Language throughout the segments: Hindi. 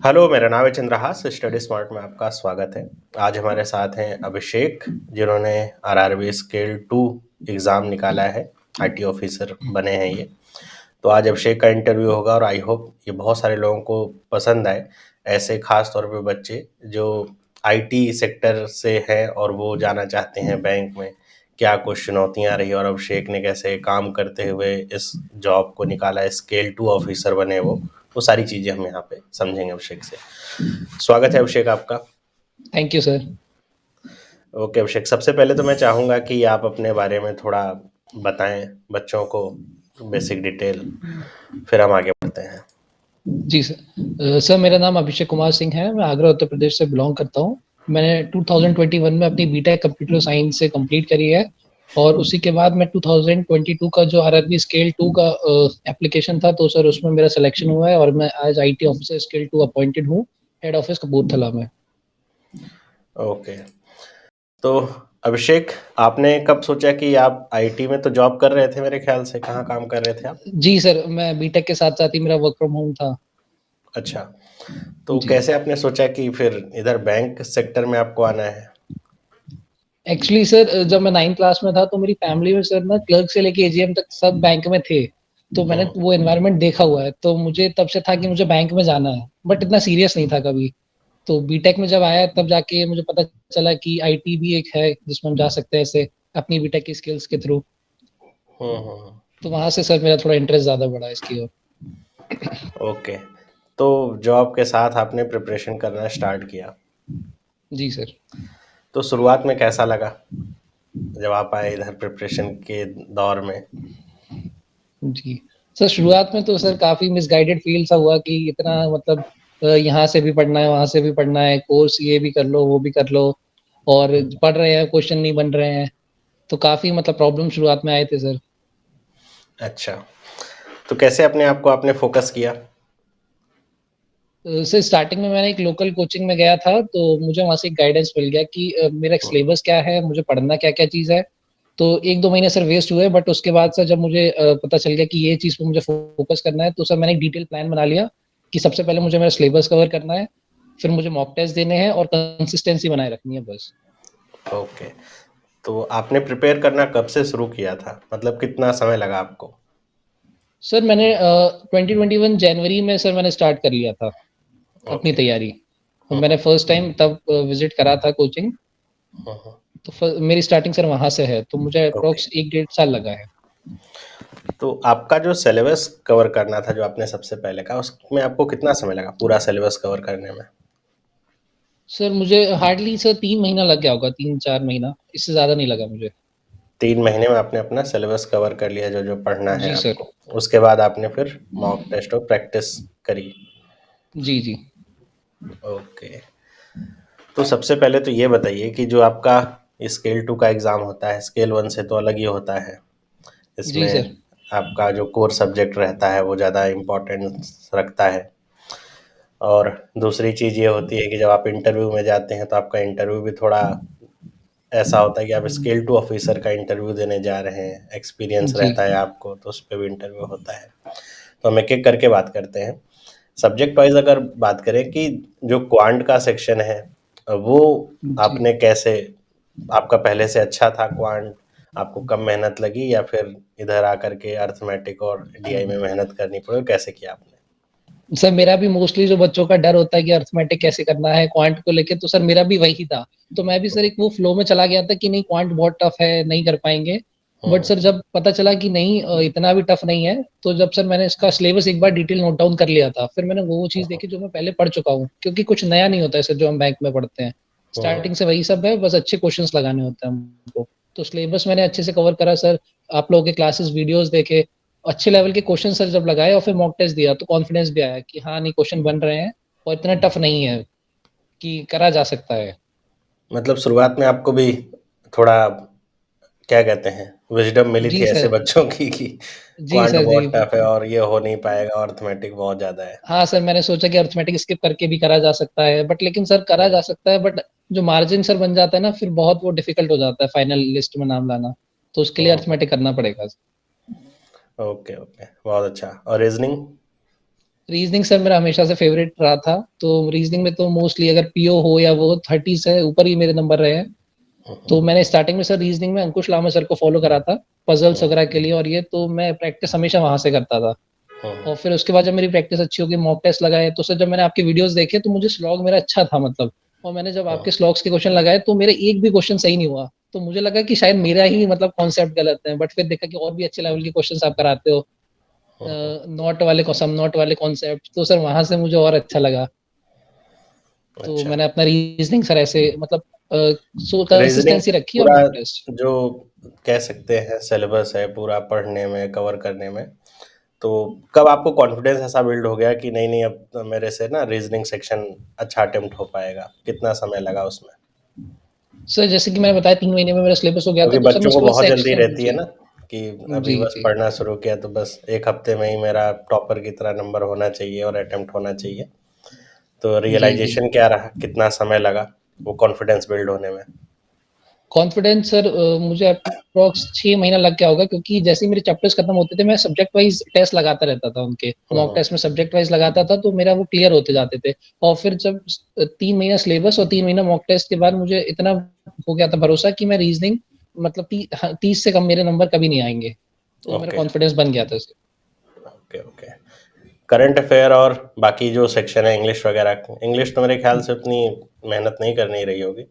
हेलो, मेरा नाम है चंद्रहास, स्टडी स्मार्ट में आपका स्वागत है। आज हमारे साथ हैं अभिषेक, जिन्होंने आरआरबी स्केल 2 एग्ज़ाम निकाला है, आईटी ऑफिसर बने हैं ये। तो आज अभिषेक का इंटरव्यू होगा और आई होप ये बहुत सारे लोगों को पसंद आए। ऐसे खास तौर पे बच्चे जो आईटी सेक्टर से हैं और वो जाना चाहते हैं बैंक में, क्या कुछ चुनौतियाँ रही और अभिषेक ने कैसे काम करते हुए इस जॉब को निकाला, स्केल 2 ऑफिसर बने वो सारी चीज़ें हम यहाँ पे समझेंगे अभिषेक से। स्वागत है अभिषेक आपका। Thank you sir. ओके अभिषेक, सबसे पहले तो मैं चाहूँगा कि आप अपने बारे में थोड़ा बताएं बच्चों को, बेसिक डिटेल, फिर हम आगे बढ़ते हैं। जी सर। सर मेरा नाम अभिषेक कुमार सिंह है। मैं आगरा उत्तर प्रदेश से बिलोंग करता हूँ। मैंने 2021 में अपनी बीटेक कंप्यूटर साइंस से कंप्लीट करी है और उसी के बाद मैं 2022 का जो आरआरबी स्केल 2 का एप्लीकेशन था, तो सर उसमें मेरा सिलेक्शन हुआ है और मैं आज आईटी ऑफिसर स्केल 2 अपॉइंटेड हूँ, हेड ऑफिस कपूरथला में। ओके, तो अभिषेक, आपने कब सोचा कि आप आईटी में तो जॉब कर रहे थे, मेरे ख्याल से कहाँ काम कर रहे थे आप? जी सर, मैं बीटेक के साथ साथ ही मेरा वर्क फ्रॉम होम था। अच्छा, तो जी। कैसे आपने सोचा कि फिर इधर बैंक सेक्टर में आपको आना है? एक्चुअली सर, जब मैं 9th क्लास में था तो मेरी फैमिली में सर ना क्लर्क से लेके एजीएम तक सब बैंक में थे। तो मैंने हम्म, वो एनवायरनमेंट देखा हुआ है, तो मुझे तब से था कि मुझे बैंक में जाना है, बट इतना सीरियस नहीं था कभी। तो बीटेक में जब आया तब जाके मुझे पता चला कि आईटी भी एक है जिसमें हम जा सकते हैं ऐसे अपनी बीटेक की स्किल्स के थ्रू। तो वहां से सर मेरा थोड़ा इंटरेस्ट ज्यादा बढ़ा इसकी ओर। ओके, तो जॉब के साथ आपने प्रिपरेशन करना स्टार्ट किया। जी सर। तो शुरुआत में कैसा लगा जब आप आए इधर प्रिपरेशन के दौर में? जी सर, शुरुआत में तो सर काफी मिसगाइडेड फील सा हुआ कि इतना मतलब यहाँ से भी पढ़ना है, वहां से भी पढ़ना है, कोर्स ये भी कर लो वो भी कर लो, और पढ़ रहे हैं क्वेश्चन नहीं बन रहे हैं। तो काफी मतलब प्रॉब्लम शुरुआत में आए थे सर। अच्छा, तो कैसे अपने आप को आपने फोकस किया? सर स्टार्टिंग में मैंने एक लोकल कोचिंग में गया था, तो मुझे वहां से एक गाइडेंस मिल गया कि मेरा सिलेबस क्या है, मुझे पढ़ना क्या क्या चीज़ है। तो 1-2 महीने सर वेस्ट हुए, बट उसके बाद सर जब मुझे पता चल गया कि ये चीज़ पे मुझे फोकस करना है, तो सर मैंने एक डिटेल प्लान बना लिया कि सबसे पहले मुझे मेरा सिलेबस कवर करना है, फिर मुझे मॉक टेस्ट देने हैं और कंसिस्टेंसी बनाए रखनी है बस। ओके, तो आपने प्रिपेयर करना कब से शुरू किया था, मतलब कितना समय लगा आपको? सर मैंने 2021 जनवरी में सर मैंने स्टार्ट कर लिया था अपनी ओके। तैयारी। तो मैंने फर्स्ट टाइम तब विजिट करा था कोचिंग। तो मेरी स्टार्टिंग सर वहां से है, तो मुझे ओके, अप्रोक्स 1-1.5 साल लगा है। तो आपका जो सिलेबस कवर करना था जो आपने सबसे पहले कहा, उसमें आपको कितना समय लगा पूरा सिलेबस कवर करने में? सर मुझे हार्डली सर 3 महीना लग गया होगा, 3-4 महीना, इससे ज्यादा नहीं लगा मुझे। 3 महीने में आपने अपना सिलेबस कवर कर लिया जो जो पढ़ना है जी सर। आपको। उसके बाद आपने फिर मॉक टेस्ट और प्रैक्टिस करी। जी जी। ओके, तो सबसे पहले तो ये बताइए कि जो आपका स्केल 2 का एग्ज़ाम होता है, स्केल 1 से तो अलग ही होता है। जी इसमें सर। आपका जो कोर सब्जेक्ट रहता है वो ज़्यादा इम्पोर्टेंस रखता है। और दूसरी चीज़ ये होती है कि जब आप इंटरव्यू में जाते हैं तो आपका इंटरव्यू भी थोड़ा ऐसा होता है कि आप स्केल 2 ऑफिसर का इंटरव्यू देने जा रहे हैं, एक्सपीरियंस जी रहता है आपको, तो उस पे भी इंटरव्यू होता है। तो हम एक-एक करके बात करते हैं। सब्जेक्ट वाइज़ अगर बात करें कि जो क्वांट का सेक्शन है, वो जी। आपने कैसे, आपका पहले से अच्छा था क्वांट, आपको कम मेहनत लगी या फिर इधर आकर के अरिथमेटिक और डीआई में मेहनत करनी पड़ी, कैसे किया आपने? सर मेरा भी मोस्टली जो बच्चों का डर होता है कि अर्थमेटिक कैसे करना है क्वांट को लेके, तो सर मेरा भी वही था। तो मैं भी सर एक वो फ्लो में चला गया था कि नहीं क्वांट बहुत टफ है, नहीं कर पाएंगे। बट हुँ, सर जब पता चला कि नहीं इतना भी टफ नहीं है, तो जब सर मैंने इसका सिलेबस एक बार डिटेल नोट डाउन कर लिया था, फिर मैंने वो चीज़ देखी जो मैं पहले पढ़ चुका हूँ, क्योंकि कुछ नया नहीं होता है सर जो हम बैंक में पढ़ते हैं। हुँ, स्टार्टिंग से वही सब है, बस अच्छे क्वेश्चंस लगाने होते हैं हमको। तो सिलेबस मैंने अच्छे से कवर करा सर। आप लोगों के क्लासेस वीडियोस देखे, अच्छे लेवल के क्वेश्चन सर जब लगाए और फिर मॉक टेस्ट दिया, तो कॉन्फिडेंस भी आया कि हाँ नहीं क्वेश्चन बन रहे हैं और इतना टफ नहीं है, कि करा जा सकता है। मतलब शुरुआत में आपको भी थोड़ा, क्या कहते हैं, विज़डम मिली थी जी ऐसे सर। बच्चों की कि जी क्वांट सर। जी। बहुत टफ है और ये हो नहीं पाएगा, अरिथमेटिक बहुत ज़्यादा है। हाँ सर, मैंने सोचा कि अर्थमेटिक स्किप करके भी करा जा सकता है, बट लेकिन सर करा हुँ, जा सकता है, बट जो मार्जिन सर बन जाता है ना, फिर बहुत वो डिफिकल्ट हो जाता है फाइनल लिस्ट में नाम लाना। तो उसके लिए हुँ, अर्थमेटिक करना पड़ेगा। ओके, ओके, बहुत अच्छा। और रीज़निंग? रीजनिंग सर मेरा हमेशा से फेवरेट रहा था, तो रीजनिंग में तो मोस्टली अगर पीओ हो या वो 30 से ऊपर ही मेरे नंबर रहे हैं। तो मैंने स्टार्टिंग में सर रीजनिंग में अंकुश लामा सर को फॉलो करा था, पजल्स वगैरह के लिए, और ये तो मैं प्रैक्टिस हमेशा वहाँ से करता था। और फिर उसके बाद जब मेरी प्रैक्टिस अच्छी हो गई, मॉक टेस्ट लगाए, तो सर जब मैंने आपके वीडियोज़ देखे तो मुझे स्लॉग मेरा अच्छा था मतलब, और मैंने जब आपके स्लॉग्स के क्वेश्चन लगाए तो मेरे एक भी क्वेश्चन सही नहीं हुआ। तो मुझे लगा कि शायद मेरा ही मतलब कॉन्सेप्ट गलत है, बट फिर देखा कि और भी अच्छे लेवल के क्वेश्चंस आप कराते हो। नॉट वाले को सम नॉट वाले कॉन्सेप्ट, तो सर वहाँ से मुझे और अच्छा लगा। तो अच्छा। मैंने अपना रीजनिंग सर ऐसे मतलब सो रीजनिंग कंसिस्टेंसी रखी और पूरा मॉक टेस्ट। जो कह सकते हैं सिलेबस है पूरा पढ़ने में कवर करने में, तो कब आपको कॉन्फिडेंस ऐसा बिल्ड हो गया कि नहीं नहीं अब तो मेरे से ना रीजनिंग सेक्शन अच्छा अटेम्प्ट हो पाएगा, कितना समय लगा उसमें? सर जैसे कि मैंने बताया 3 महीने में मेरा सिलेबस हो गया था, क्योंकि तो सर मैं बच्चों को उसके बाद बहुत जल्दी सेक्शन रहती है जी। ना कि अभी जी, बस जी। पढ़ना शुरू किया तो बस एक हफ्ते में ही मेरा टॉपर की तरह नंबर होना चाहिए और अटेम्प्ट होना चाहिए। तो जी, जी। रियलाइजेशन क्या रहा, कितना समय लगा वो कॉन्फिडेंस बिल्ड होने में? कॉन्फिडेंस सर मुझे अप्रॉक्स 6 महीना लग गया होगा, क्योंकि जैसे ही मेरे चैप्टर्स खत्म होते थे मैं सब्जेक्ट वाइज टेस्ट लगाता रहता था उनके, मॉक हम्म, टेस्ट में सब्जेक्ट वाइज लगाता था, तो मेरा वो क्लियर होते जाते थे। और फिर जब 3 महीना सिलेबस और 3 महीना मॉक टेस्ट के बाद मुझे इतना हो गया था भरोसा कि मैं रीजनिंग मतलब 30 से कम मेरे नंबर कभी नहीं आएंगे। तो मेरा ओके कॉन्फिडेंस बन गया था sir. Okay okay. Current affair और बाकी जो सेक्शन है इंग्लिश वगैरह, इंग्लिश तो मेरे ख्याल से उतनी मेहनत नहीं करनी रही होगी।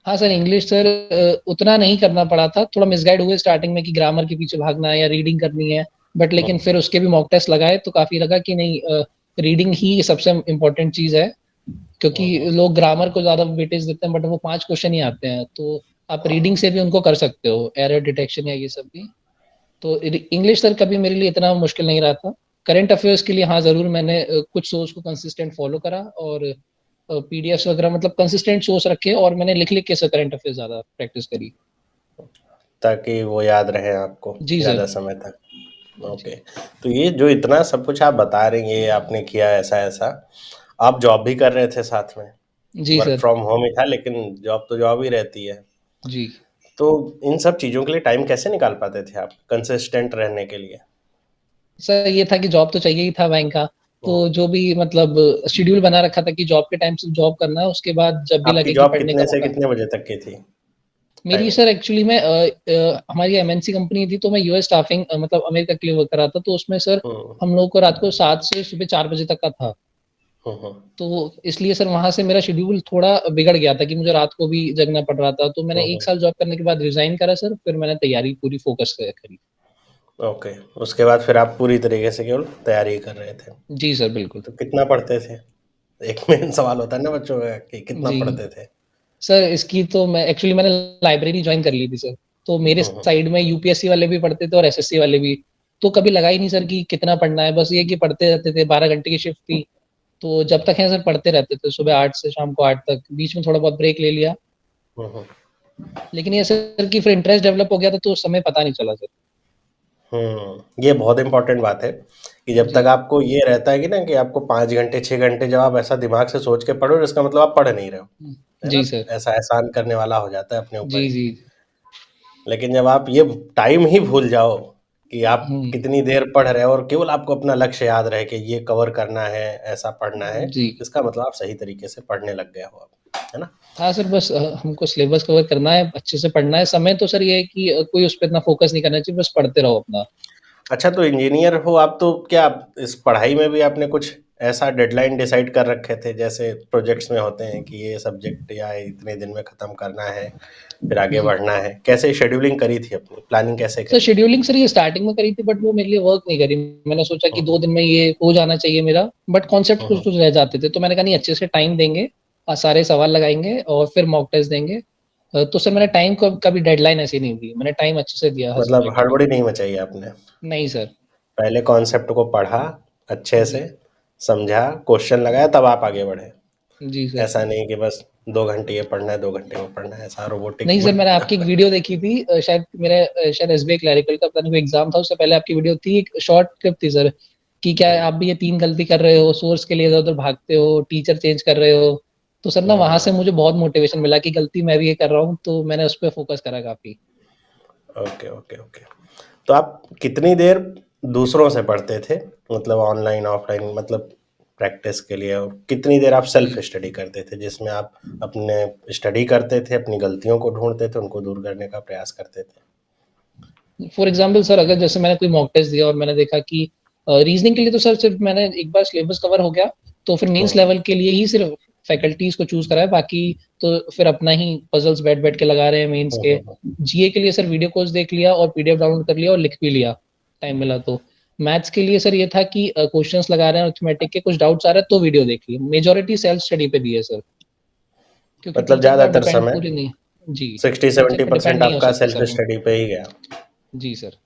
हाँ सर, इंग्लिश सर उतना नहीं करना पड़ा था, थोड़ा मिसगाइड हुए स्टार्टिंग में कि ग्रामर के पीछे भागना है या रीडिंग करनी है। बट लेकिन फिर उसके भी मॉक टेस्ट लगाए तो काफी लगा कि नहीं, रीडिंग ही सबसे इम्पोर्टेंट चीज है। क्योंकि लोग ग्रामर को ज्यादा वेटेज देते हैं, बट वो 5 क्वेश्चन ही आते हैं, तो आप रीडिंग से भी उनको कर सकते हो, एरर डिटेक्शन या ये सब भी। तो इंग्लिश सर कभी मेरे लिए इतना मुश्किल नहीं रहा था। करंट अफेयर्स के लिए हाँ जरूर मैंने कुछ सोर्स को कंसिस्टेंट फॉलो करा, और पीडीएफ वगैरह मतलब कंसिस्टेंट सोर्स रखे, और मैंने लिख लिख के सर करंट अफेयर ज्यादा प्रैक्टिस करी। ताकि वो याद रहे आपको जी ज़्यादा सर। समय तक। ओके। जी। तो ये जो इतना सब कुछ आप बता रहे हैं ये आपने किया ऐसा ऐसा, आप जॉब भी कर रहे थे साथ में? जी वर्क सर। फ्रॉम होम ही था लेकिन जॉब तो जॉब ही रहती है। जी तो इन सब चीज़ों के लिए टाइम कैसे निकाल पाते थे आप कंसिस्टेंट रहने के लिए? सर, ये था कि जॉब तो चाहिए ही था बैंक का। तो हम्म। जो भी मतलब शेड्यूल बना रखा था कि जॉब के टाइम सिर्फ जॉब करना है, उसके बाद जब भी आपकी लगे कि जॉब पढ़ने का कितने से मौका है। कितने बजे तक की थी मेरी टाइमिंग? सर एक्चुअली में हमारी एमएनसी कंपनी थी, तो मैं यूएस स्टाफिंग मतलब अमेरिका के लिए वर्क कर रहा था, तो उसमें सर हम्म हम लोग को रात को 7 से सुबह 4 बजे तक का था। हम्म। तो इसलिए सर वहां से मेरा शेड्यूल थोड़ा बिगड़ गया था कि मुझे रात को भी जगना पड़ रहा था, तो मैंने एक हम्म। साल जॉब करने के बाद रिजाइन करा सर, फिर मैंने तैयारी पूरी फोकस से करी। ओके। उसके बाद फिर आप पूरी तरीके से केवल तैयारी कर रहे थे। जी सर, बिल्कुल। तो कितना पढ़ते थे? एक मेन सवाल होता है ना बच्चों का कि कितना जी पढ़ते थे? सर, इसकी तो मैं एक्चुअली मैंने लाइब्रेरी ज्वाइन कर ली थी सर। तो मेरे हम्म साइड में यूपीएससी वाले भी पढ़ते थे और एसएससी वाले भी। तो कभी लगा ही नहीं सर कि कितना पढ़ना है, बस ये कि पढ़ते रहते थे, 12 घंटे की शिफ्ट थी। तो जब तक है सर पढ़ते रहते थे, सुबह 8 से शाम को 8 तक, बीच में थोड़ा बहुत ब्रेक ले लिया। हम्म। लेकिन ये सर कि फिर इंटरेस्ट डेवलप हो गया था, तो समय पता नहीं चला सर। ये बहुत इम्पोर्टेंट बात है कि जब जी। तक आपको ये रहता है कि ना कि आपको 5 घंटे 6 घंटे जब आप ऐसा दिमाग से सोच के पढ़ो इसका मतलब आप पढ़ नहीं रहे हो, है जी ना? सर। ऐसा एहसान करने वाला हो जाता है अपने ऊपर जी, ही। जी। लेकिन जब आप ये टाइम ही भूल जाओ कि आप हुँ, कितनी देर पढ़ रहे हो और केवल आपको अपना लक्ष्य याद रहे कि ये कवर करना है, ऐसा पढ़ना है, जी। इसका मतलब आप सही तरीके से पढ़ने लग गए हो अब, है ना? हाँ सर, बस हमको सिलेबस कवर करना है, अच्छे से पढ़ना है। समय तो सर ये है कि कोई उस पे इतना फोकस नहीं करना चाहिए, बस पढ़ते रहो अपना। अच्छा, तो इंजीनियर हो आप, तो क्या इस पढ़ाई में भी आपने कुछ ऐसा डेडलाइन डिसाइड कर रखे थे जैसे प्रोजेक्ट्स में होते हैं कि ये सब्जेक्ट या इतने दिन में ख़त्म करना है, फिर आगे जी। बढ़ना है? कैसे शेड्यूलिंग करी थी, अपनी प्लानिंग कैसे सर करी थी? शेड्यूलिंग सर ये स्टार्टिंग में करी थी, बट वो मेरे लिए वर्क नहीं करी। मैंने सोचा कि हुँ, 2 दिन में ये हो जाना चाहिए मेरा, बट कॉन्सेप्ट हुँ, हुँ, कुछ-कुछ रह जाते थे। तो मैंने कहा नहीं, अच्छे से टाइम देंगे, सारे सवाल लगाएँगे और फिर मॉक टेस्ट देंगे। तो सर मैंने टाइम को कभी डेडलाइन ऐसी नहीं दी। मैंने टाइम अच्छे से दिया हर मतलब सब्जेक्ट के लिए। हड़बड़ी नहीं मचाई आपने? नहीं सर। पहले कॉन्सेप्ट को पढ़ा, अच्छे जी। से समझा, क्वेश्चन लगाया, तब आप आगे बढ़े। जी सर। ऐसा नहीं कि बस 2 घंटे ये पढ़ना है, 2 घंटे वो पढ़ना है, ऐसा रोबोटिक नहीं सर, मैंने आपकी एक ब वीडियो देखी थी, शायद मेरा शायद एसबीआई क्लरिकल का पता नहीं कोई एग्जाम था, उससे पहले आपकी वीडियो थी, एक शॉर्ट क्लिप थी सर, कि क्या हुँ, आप भी ये 3 गलती कर रहे हो, सोर्स के लिए इधर-उधर भागते हो, टीचर चेंज कर रहे हो। तो सर ना वहाँ से हुँ। मुझे बहुत मोटिवेशन मिला कि गलती मैं भी ये कर रहा हूँ, तो मैंने उस पे फोकस करा काफ़ी। Okay, okay, okay. तो आप कितनी देर दूसरों से पढ़ते थे? मतलब ऑनलाइन, ऑफलाइन, मतलब प्रैक्टिस के लिए? और कितनी देर आप सेल्फ स्टडी करते थे, जिसमें आप अपने स्टडी करते थे, अपनी गलतियों को ढूँढते थे, उनको दूर करने का प्रयास करते थे? फॉर एग्जाम्पल सर, अगर जैसे मैंने कोई मॉक टेस्ट दिया और मैंने देखा कि रीजनिंग के लिए तो सर सिर्फ मैंने एक बार सिलेबस कवर हो गया, तो फिर मेंस हुँ, लेवल के लिए ही सिर्फ फैकल्टीज को चूज करा है, बाकी तो फिर अपना ही पजल्स बैठ बैठ के लगा रहे हैं मेंस हुँ, के। हुँ, जीए के लिए सर वीडियो कोर्स देख लिया और पीडीएफ डाउनलोड कर लिया और लिख भी लिया, टाइम मिला तो। मैथ्स के लिए सर ये था कि क्वेश्चंस लगा रहे हैं अर्थमेटिक के, कुछ डाउट्स आ रहे हैं तो वीडियो देख ली। मेजोरिटी सेल्फ स्टडी पे दी है सर, क्योंकि मतलब टीचर पे आप ज़्यादातर डिपेंड समय पूरी नहीं। जी, टीचर पे डिपेंड 60-70% नहीं हो आपका सकते सेल्फ सर हम। स्टडी पे ही गया। जी सर।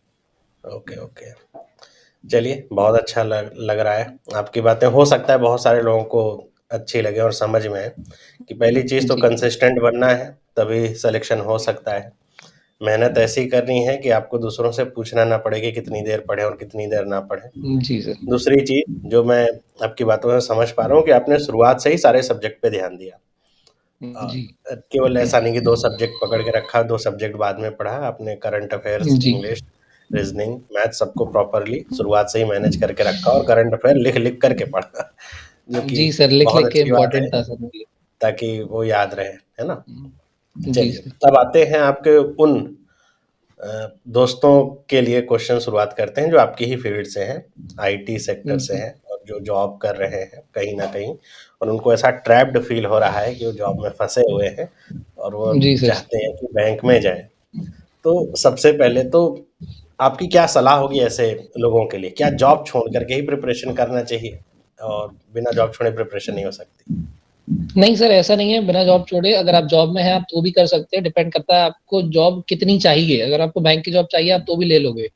Okay, okay. चलिए, बहुत अच्छा लग रहा है आपकी बातें। हो सकता है बहुत सारे लोगों को अच्छी लगे और समझ में आए कि पहली चीज़ तो जी कंसिस्टेंट बनना है, तभी सिलेक्शन हो सकता है। मेहनत ऐसी करनी है कि आपको दूसरों से पूछना ना पड़े कि कितनी देर पढ़ें और कितनी देर ना पढ़ें। जी सर। दूसरी चीज़ जो मैं आपकी बातों से समझ पा रहा हूँ कि आपने शुरुआत से ही सारे सब्जेक्ट पे ध्यान दिया। जी केवल ऐसा नहीं कि 2 सब्जेक्ट पकड़ के रखा, 2 सब्जेक्ट बाद में पढ़ा। आपने करंट अफ़ेयर्स, जी इंग्लिश, रीज़निंग, मैथ सबको प्रॉपरली शुरुआत से ही मैनेज करके रखा और करंट अफ़ेयर लिख-लिख कर के पढ़ा, जो कि जी सर, लिख बहुत लिख के अच्छी बात है, इम्पोर्टेंट था सर मेरे लिए। ताकि वो याद रहे, है ना? जी चलिए, सर। अब आते हैं आपके उन दोस्तों के लिए क्वेश्चन शुरुआत करते हैं जो आपकी ही फ़ील्ड से हैं, आईटी सेक्टर से जी हैं और जो जॉब कर रहे हैं कहीं न कहीं, और उनको ऐसा ट्रैप्ड फ़ील हो रहा है कि वो जॉब में फँसे हुए हैं और वो जी सर। चाहते हैं कि बैंक में जाएँ। तो सबसे पहले तो आपकी क्या सलाह होगी ऐसे लोगों के लिए? क्या जॉब छोड़ कर के ही प्रिपरेशन करना चाहिए और बिना जॉब छोड़े प्रिपरेशन नहीं हो सकती? नहीं सर, ऐसा नहीं है बिना जॉब छोड़े, अगर आप जॉब में हैं आप तो भी कर सकते हैं, डिपेंड करता है आपको जॉब कितनी चाहिए। अगर आपको बैंक की जॉब चाहिए आप तो भी ले लोगे।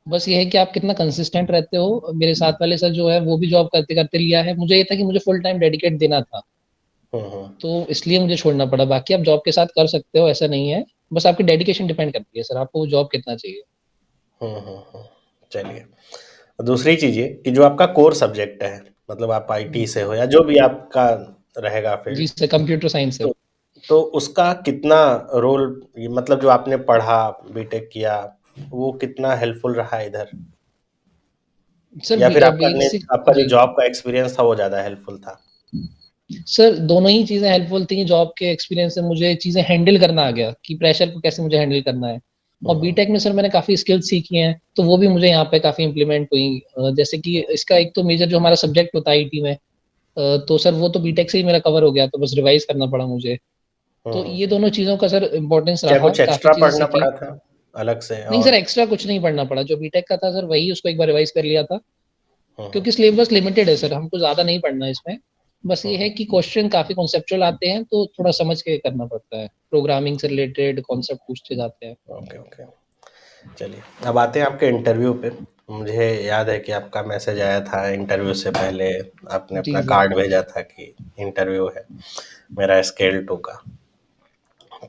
बस ये है कि आप कितना कंसिस्टेंट रहते हो। मेरे साथ वाले सर जो है वो भी जॉब करते-करते लिया है। मुझे ये था कि मुझे फुल टाइम डेडिकेट देना था, हुँ, हुँ। तो इसलिए मुझे छोड़ना पड़ा। बाकी आप जॉब के साथ कर सकते हो, ऐसा नहीं है। बस आपकी डेडिकेशन डिपेंड करती है सर, आपको वो जॉब कितना चाहिए। हुँ, हुँ, हुँ। चलिए, दूसरी चीज़ ये कि जो आपका कोर सब्जेक्ट है, मतलब आप आईटी से हो या जो भी आपका रहेगा जी field, sir, computer science sir. तो तो उसका कितना रोल, ये मतलब जो आपने पढ़ा, बीटेक किया, वो कितना हेल्पफुल रहा इधर? सर या फिर बेसिक आपका जो जी। जॉब का एक्सपीरियंस था वो ज़्यादा हेल्पफुल था? सर दोनों ही चीज़ें हेल्पफुल थी। जॉब के एक्सपीरियंस से मुझे चीज़ें हैंडल करना आ गया कि प्रेशर को कैसे मुझे हैंडल करना है। हुँ, और हुँ। बीटेक में सर मैंने काफ़ी स्किल्स सीखी हैं, तो वो भी मुझे यहाँ पे काफ़ी इम्प्लीमेंट हुई। जैसे कि हुँ, इसका एक तो मेजर जो हमारा सब्जेक्ट होता है आईटी में, तो सर वो तो बीटेक से ही मेरा कवर हो गया, तो बस रिवाइज़ करना पड़ा मुझे। हुँ, तो हुँ। ये दोनों चीज़ों का सर इम्पोर्टेंस क्या रहा, कुछ काफ़ी एक्स्ट्रा चीज़ें पढ़ना सीखी। पड़ा था अलग से? नहीं सर, और एक्स्ट्रा कुछ नहीं पढ़ना पड़ा। जो बीटेक का था सर वही उसको एक बार रिवाइज़ कर लिया था। हुँ, हुँ, क्योंकि सिलेबस लिमिटेड है सर, हमको ज़्यादा नहीं पढ़ना है इसमें। बस हुँ, ये है हुँ। कि क्वेश्चन काफ़ी कॉन्सेप्चुअल आते हैं, तो थोड़ा समझ के करना पड़ता है। प्रोग्रामिंग से रिलेटेड कॉन्सेप्ट पूछते जाते हैं। Okay, okay. चलिए, अब आते हैं आपके इंटरव्यू पे। मुझे याद है कि आपका मैसेज आया था इंटरव्यू से पहले, आपने जी अपना सर। कार्ड भेजा था कि इंटरव्यू है मेरा स्केल 2 का।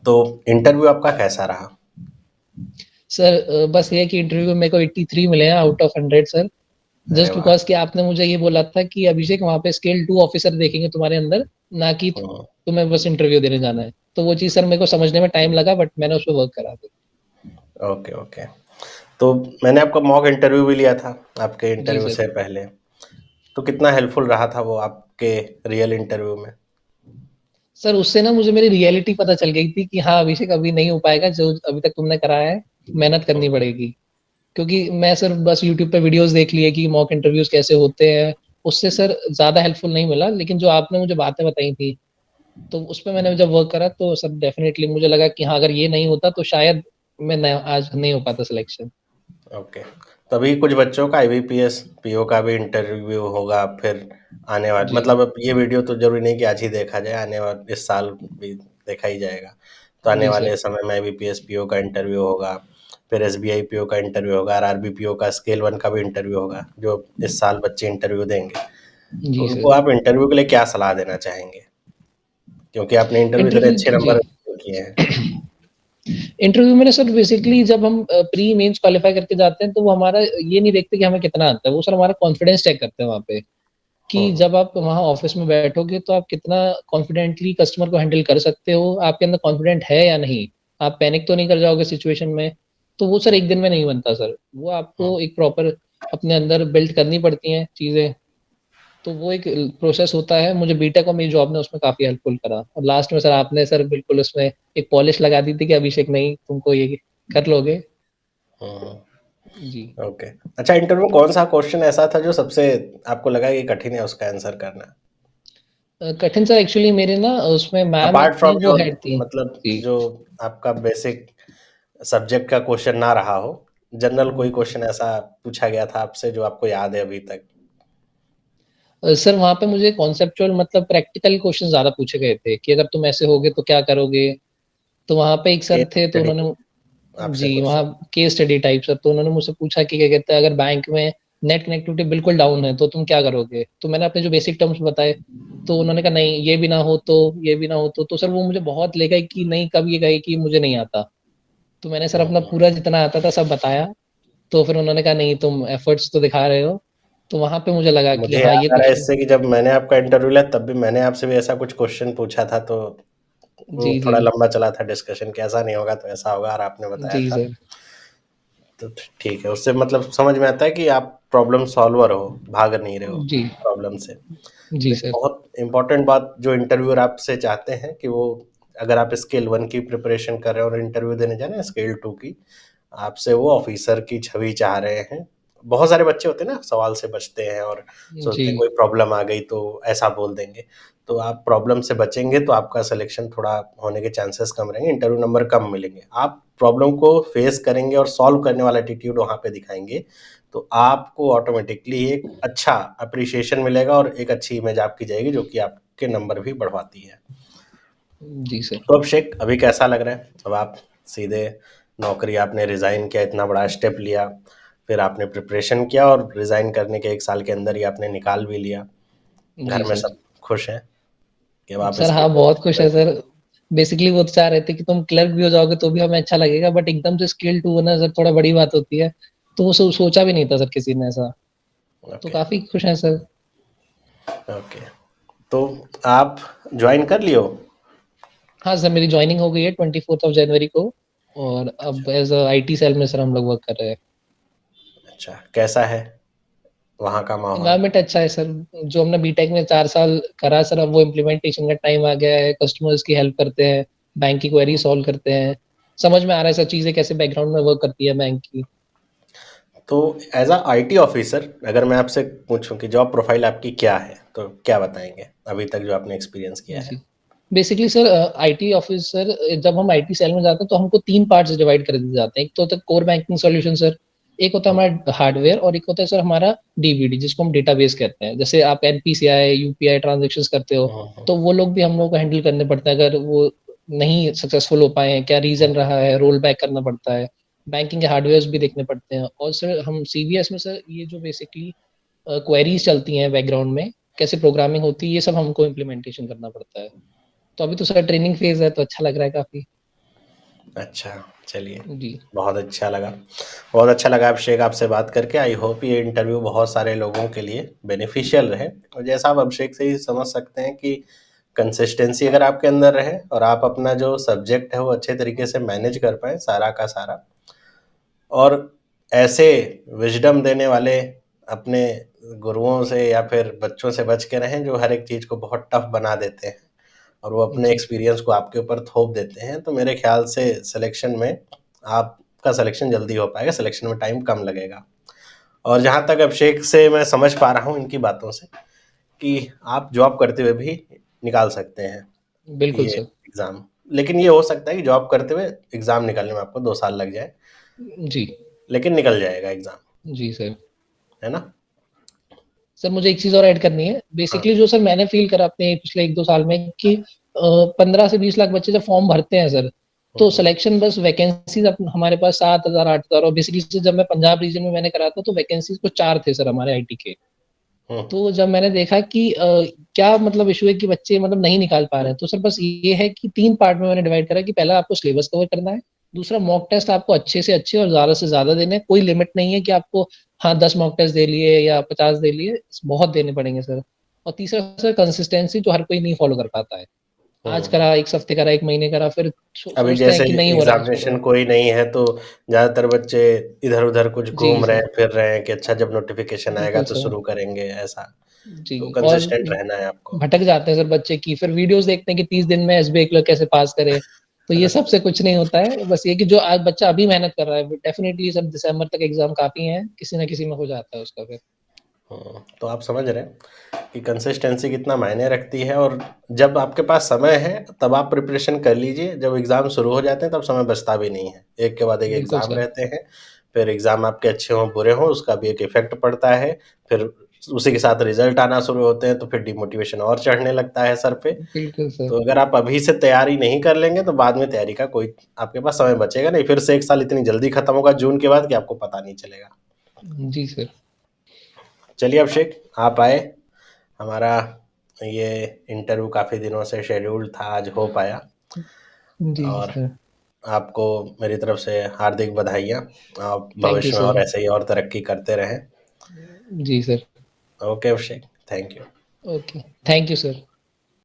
तो इंटरव्यू आपका कैसा रहा? सर बस ये है कि इंटरव्यू में मेरे को 83 मिले हैं आउट ऑफ 100 सर। अरे जस्ट वाह! बिकॉज़ कि आपने मुझे ये बोला था कि अभिषेक वहाँ पे स्केल 2 ऑफिसर देखेंगे तुम्हारे अंदर, ना कि हुँ, तुम्हें बस इंटरव्यू देने जाना है। तो वो चीज़ सर मेरे को समझने में टाइम लगा, बट मैंने उसपे वर्क करा फिर। Okay, okay. तो मैंने आपका मॉक इंटरव्यू भी लिया था, आपके जी इंटरव्यू सर। से पहले। तो कितना हेल्पफुल रहा था वो आपके रियल इंटरव्यू में? सर उससे ना मुझे मेरी रियलिटी पता चल गई थी कि हाँ, अभिषेक अभी नहीं हो पाएगा जो अभी तक तुमने करा है, मेहनत हुँ, करनी पड़ेगी। क्योंकि मैं सर बस यूट्यूब पे वीडियोज़ देख लिए कि मॉक इंटरव्यूज़ कैसे होते हैं, उससे सर ज़्यादा हेल्पफुल नहीं मिला, लेकिन जो आपने मुझे बातें बताई थी, तो उसपे मैंने जब वर्क करा तो सर डेफ़िनेटली मुझे लगा कि हाँ, अगर ये नहीं होता तो शायद मैं न आज नहीं हो पाता सिलेक्शन। ओके। तभी कुछ बच्चों का आईबीपीएस, पीओ का भी इंटरव्यू होगा फिर आने वाले, जी। मतलब अब ये वीडियो तो ज़रूरी नहीं कि आज ही देखा जाए, आने वाले इस साल भी देखा ही जाएगा। तो आने जी सर। वाले समय में आईबीपीएस पीओ का इंटरव्यू होगा, फिर एसबीआई पीओ का इंटरव्यू होगा, आरआरबी पीओ का स्केल 1 का भी इंटरव्यू होगा, जो इस साल बच्चे इंटरव्यू देंगे। तो जी उनको सर। आप इंटरव्यू के लिए क्या सलाह देना चाहेंगे? क्योंकि आपने इंटरव्यू इतने इंटरव्यू अच्छे जी। नंबर किए हैं। इंटरव्यू में ना सर बेसिकली जब हम प्री मेंस क्वालीफाई करके जाते हैं, तो वो हमारा ये नहीं देखते कि हमें कितना आता है, वो सर हमारा कॉन्फिडेंस चेक करते हैं वहाँ पे। हुँ, कि हुँ, जब आप वहाँ ऑफिस में बैठोगे तो आप कितना कॉन्फिडेंटली कस्टमर को हैंडल कर सकते हो, आपके अंदर कॉन्फिडेंट है या नहीं? आप पैनिक तो नहीं कर जाओगे सिचुएशन में? तो वो सर हुँ, एक दिन में नहीं बनता सर। वो हुँ, आपको एक प्रॉपर अपने अंदर बिल्ड करनी पड़ती हैं चीज़ें, तो वो एक प्रोसेस होता है। मुझे बीटेक और मेरी जॉब ने उसमें काफ़ी हेल्पफुल करा और लास्ट में सर आपने सर बिल्कुल उसमें एक पॉलिश लगा दी थी कि अभिषेक नहीं तुमको ये कर लोगे। हुँ, जी। ओके। अच्छा, इंटरव्यू में कौन-सा क्वेश्चन ऐसा था जो सबसे आपको लगा ये कठिन है उसका आंसर करना? कठिन सर एक्चुअली मेरे ना उसमें मैम अपार्ट थी फ्रॉम वो योर हेड थी। मतलब जी। जो आपका बेसिक सब्जेक्ट का क्वेश्चन ना रहा हो, जनरल कोई क्वेश्चन ऐसा पूछा गया था आपसे जो आपको याद है अभी तक? सर वहाँ पे मुझे कॉन्सेप्चुअल मतलब प्रैक्टिकल क्वेश्चन ज़्यादा पूछे गए थे कि अगर तुम ऐसे होगे तो क्या करोगे? तो वहाँ पे एक सर केस थे तो स्टडी उन्होंने आपसे जी, क्वेश्चन। वहाँ केस स्टडी टाइप सर तो उन्होंने मुझसे पूछा कि क्या कहते हैं अगर बैंक में नेट कनेक्टिविटी बिल्कुल डाउन है तो तुम क्या करोगे? तो मैंने अपने जो बेसिक टर्म्स बताए, तो उन्होंने कहा नहीं ये भी ना हो तो, ये भी ना हो तो सर वो मुझे बहुत ले गए कि नहीं कब ये कहे कि मुझे नहीं आता। तो मैंने सर हुँ, अपना हुँ। पूरा जितना आता था सब बताया, तो फिर उन्होंने कहा नहीं तुम एफर्ट्स तो दिखा रहे हो, तो वहाँ पे मुझे लगा कि मुझे हाँ, ये याद आ रहा है क्वेश्चन इससे कि जब मैंने आपका इंटरव्यू लिया तब भी मैंने आपसे भी ऐसा कुछ क्वेश्चन पूछा था, तो वो जी, थोड़ा जी। लंबा चला था डिस्कशन कि ऐसा नहीं होगा तो ऐसा होगा और आपने बताया जी, था। सर। तो ठीक है, उससे मतलब समझ में आता है कि आप प्रॉब्लम सॉल्वर हो, भाग नहीं रहे हो जी। प्रॉब्लम से। जी, लेकिन सर। बहुत इम्पोर्टेंट बात जो इंटरव्यूअर आपसे चाहते हैं कि वो अगर आप स्केल 1 की प्रिपरेशन कर रहे हो और इंटरव्यू देने जा रहे हैं स्केल 2 की, आपसे वो ऑफिसर की छवि चाह रहे हैं। बहुत सारे बच्चे होते हैं ना सवाल से बचते हैं और जी। सोचते हैं कोई प्रॉब्लम आ गई तो ऐसा बोल देंगे। तो आप प्रॉब्लम से बचेंगे तो आपका सिलेक्शन थोड़ा होने के चांसेस कम रहेंगे, इंटरव्यू नंबर कम मिलेंगे। आप प्रॉब्लम को फेस करेंगे और सॉल्व करने वाला एटीट्यूड वहाँ पे दिखाएँगे, तो आपको ऑटोमैटिकली एक अच्छा एप्रिसिएशन मिलेगा और एक अच्छी इमेज आपकी जाएगी जो कि आपके नंबर भी बढ़वाती है। जी, सर। तो अभिषेक अभी कैसा लग रहा है? अब आप सीधे नौकरी आपने रिज़ाइन किया, इतना बड़ा स्टेप लिया, फिर आपने प्रिपरेशन किया और रिज़ाइन करने के 1 साल के अंदर ही आपने निकाल भी लिया। घर जी, में सर। सब खुश हैं कि अब आप सर इसके हाँ, बहुत खुश है बने? सर। बेसिकली वो तो चाह रहे थे कि तुम क्लर्क भी हो जाओगे तो भी हमें अच्छा लगेगा बट एकदम से स्केल 2 होना सर थोड़ा बड़ी बात होती है। तो वो सोचा भी नहीं था सर किसी ने ऐसा। तो ओके, काफ़ी खुश हैं सर। ओके। तो आप जॉइन कर लियो? हाँ सर, मेरी जॉइनिंग हो गई है 24th ऑफ जनवरी को और अच्छा, अब एज़ अ आईटी सेल में सर हम लोग वर्क कर रहे हैं। अच्छा। कैसा है वहाँ का माहौल? एनवायरनमेंट अच्छा है सर। जो हमने बीटेक में 4 साल करा सर अब वो इम्प्लीमेंटेशन का टाइम आ गया है। कस्टमर्स की हेल्प करते हैं, बैंक की क्वेरी सॉल्व करते हैं। समझ में आ रहा है सर चीज़ें कैसे बैकग्राउंड में वर्क करती है बैंक की। तो एज़ अ आईटी ऑफ़िसर अगर मैं आपसे पूछूँ कि जॉब प्रोफ़ाइल आपकी क्या है? तो क्या बताएँगे? अभी तक जो आपने एक्सपीरियंस किया है? जी। बेसिकली सर आईटी ऑफिसर जब हम आईटी सेल में जाते हैं तो हमको 3 पार्ट्स डिवाइड कर दिए जाते हैं। एक तो होता है कोर बैंकिंग सॉल्यूशन सर, एक होता है हुँ, हमारा हार्डवेयर और एक होता है सर हमारा डीबीडी जिसको हम डेटाबेस कहते हैं। जैसे आप एनपीसीआई, यूपीआई ट्रांज़ैक्शंस करते हो, हुँ, हुँ। तो वो लोग भी हम लोगों को हैंडल करने पड़ते हैं अगर वो नहीं सक्सेसफुल हो पाए हैं, क्या रीज़न रहा है, रोल बैक करना पड़ता है। बैंकिंग के हार्डवेयर्स भी देखने पड़ते हैं और सर हम सीवीएस में सर ये जो बेसिकली क्वेरीज़ चलती हैं बैकग्राउंड में, कैसे प्रोग्रामिंग होती है, ये सब हमको इम्प्लीमेंटेशन करना पड़ता है। तो अभी तो सर ट्रेनिंग फेज़ है तो अच्छा लग रहा है काफ़ी। अच्छा, चलिए, जी। बहुत अच्छा लगा। बहुत अच्छा लगा अभिषेक आपसे बात करके। आई होप ये इंटरव्यू बहुत सारे लोगों के लिए बेनिफिशियल रहे और जैसा आप अभिषेक से ही समझ सकते हैं कि कंसिस्टेंसी अगर आपके अंदर रहे और आप अपना जो सब्जेक्ट है वो अच्छे तरीके से मैनेज कर पाएँ सारा का सारा और ऐसे विज़डम देने वाले अपने गुरुओं से या फिर बच्चों से बच के रहें जो हर एक चीज़ को बहुत टफ़ बना देते हैं और वो अपने जी। एक्सपीरियंस को आपके ऊपर थोप देते हैं, तो मेरे ख़्याल से सिलेक्शन में आपका सिलेक्शन जल्दी हो पाएगा, सिलेक्शन में टाइम कम लगेगा। और जहाँ तक अभिषेक से मैं समझ पा रहा हूँ इनकी बातों से कि आप जॉब करते हुए भी निकाल सकते हैं बिल्कुल ये सर। एग्ज़ाम। लेकिन ये हो सकता है कि जॉब करते हुए एग्ज़ाम निकालने में आपको 2 साल लग जाए, जी। लेकिन निकल जाएगा एग्ज़ाम, जी सर। है ना? सर मुझे एक चीज़ और ऐड करनी है। हाँ। बेसिकली जो सर मैंने फ़ील करा अपने पिछले 1-2 साल में कि 15 से 20 लाख बच्चे जब फॉर्म भरते हैं सर, हुँ, तो हुँ। सिलेक्शन बस वैकेंसीज़ अप हमारे पास 7,000 8,000 और बेसिकली से जब मैं पंजाब रीजन में मैंने करा था तो वैकेंसीज़ कुछ 4 थे सर हमारे आईटी के। हुँ, तो जब मैंने देखा कि क्या मतलब इश्यू है कि बच्चे मतलब नहीं निकाल पा रहे हैं, तो सर बस ये है कि 3 पार्ट में मैंने डिवाइड करा कि पहला आपको सिलेबस कवर करना है, दूसरा मॉक टेस्ट आपको अच्छे से अच्छे और ज़्यादा से ज़्यादा देने हैं, कोई लिमिट नहीं है कि आपको हाँ, 10 मॉक टेस्ट दे लिए या 50 दे लिए, बहुत देने पड़ेंगे सर। और तीसरा सर कंसिस्टेंसी जो हर कोई नहीं फॉलो कर पाता है। आज करा, 1 हफ्ते करा, 1 महीने करा, फिर अभी सोचते हैं जैसे कि नहीं हो रहा है, एग्जामिनेशन छोड़ो। कोई नहीं है तो ज़्यादातर बच्चे इधर-उधर कुछ जी, घूम रहे सर। हैं, फिर रहे हैं कि अच्छा जब नोटिफ़िकेशन आएगा बिल्कुल तो सर। शुरू करेंगे ऐसा। जी, तो और कंसिस्टेंट रहना है आपको। भटक जाते हैं सर बच्चे की फिर वीडियोज़ देखते हैं कि 30 दिन में एसबीआई क्लर्क कैसे पास करे। तो ये सबसे कुछ नहीं होता है, बस ये कि जो आज बच्चा अभी मेहनत कर रहा है, डेफ़िनिटली सब दिसंबर तक एग्ज़ाम काफ़ी हैं, किसी न किसी में हो जाता है उसका फिर। तो आप समझ रहे हैं कि कंसिस्टेंसी कितना मायने रखती है और जब आपके पास समय है, तब आप प्रिपरेशन कर लीजिए, जब एग्ज़ाम शुरू हो जाते हैं तब समय बचता भी नहीं है। एक के बाद एक बिल्कुल एग्ज़ाम सर। रहते हैं, फिर एग्ज़ाम आपके अच्छे हों, बुरे हों, उसका भी एक इफ़ेक्ट पड़ता है, फिर उसी के साथ रिज़ल्ट आना शुरू होते हैं, तो फिर डिमोटिवेशन और चढ़ने लगता है सर पे। बिल्कुल सर। तो अगर आप अभी से तैयारी नहीं कर लेंगे, तो बाद में तैयारी का कोई आपके पास समय बचेगा नहीं, फिर से 1 साल इतनी जल्दी खत्म होगा जून के बाद कि आपको पता नहीं चलेगा। जी सर। चलिए अभिषेक, आप आए, हमारा ये इंटरव्यू काफ़ी दिनों से शेड्यूल्ड था, आज हो पाया जी और सर। आपको मेरी तरफ से हार्दिक बधाइयाँ। आप थैंक यू भविष्य में और सर। ऐसे ही और तरक्की करते रहें। जी sir. Okay Abhishek, thank you. Okay, thank you sir.